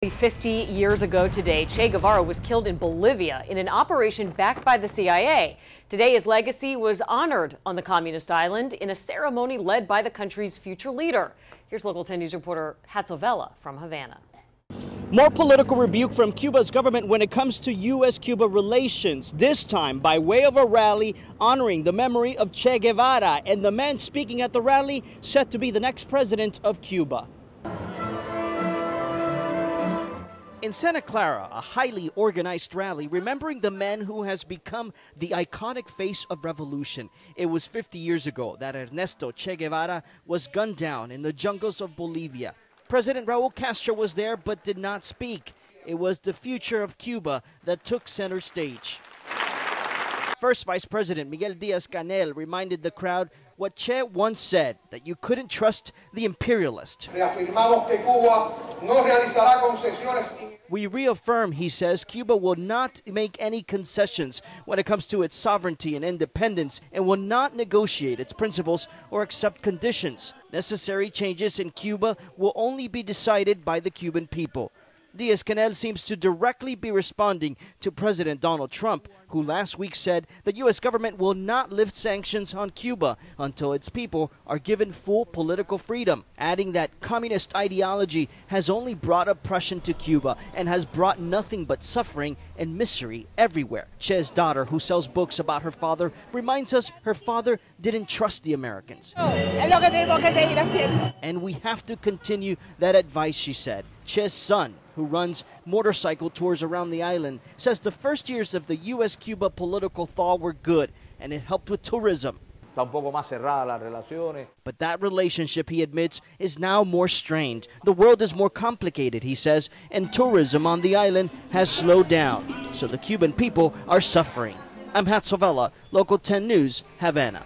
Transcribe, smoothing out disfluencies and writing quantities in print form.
50 years ago today, Che Guevara was killed in Bolivia in an operation backed by the CIA. Today, his legacy was honored on the communist island in a ceremony led by the country's future leader. Here's local 10 News reporter Hatzel Vela from Havana. More political rebuke from Cuba's government when it comes to U.S.-Cuba relations, this time by way of a rally honoring the memory of Che Guevara and the man speaking at the rally set to be the next president of Cuba. In Santa Clara, a highly organized rally remembering the man who has become the iconic face of revolution. It was 50 years ago that Ernesto Che Guevara was gunned down in the jungles of Bolivia. President Raul Castro was there but did not speak. It was the future of Cuba that took center stage. First Vice President Miguel Díaz-Canel reminded the crowd what Che once said, that you couldn't trust the imperialist. We reaffirm, he says, Cuba will not make any concessions when it comes to its sovereignty and independence and will not negotiate its principles or accept conditions. Necessary changes in Cuba will only be decided by the Cuban people. Díaz-Canel seems to directly be responding to President Donald Trump, who last week said the U.S. government will not lift sanctions on Cuba until its people are given full political freedom, adding that communist ideology has only brought oppression to Cuba and has brought nothing but suffering and misery everywhere. Che's daughter, who sells books about her father, reminds us her father didn't trust the Americans. And we have to continue that advice, she said. Che's son, who runs motorcycle tours around the island, says the first years of the U.S.-Cuba political thaw were good, and it helped with tourism. But that relationship, he admits, is now more strained. The world is more complicated, he says, and tourism on the island has slowed down. So the Cuban people are suffering. I'm Hatzel Vela, Local 10 News, Havana.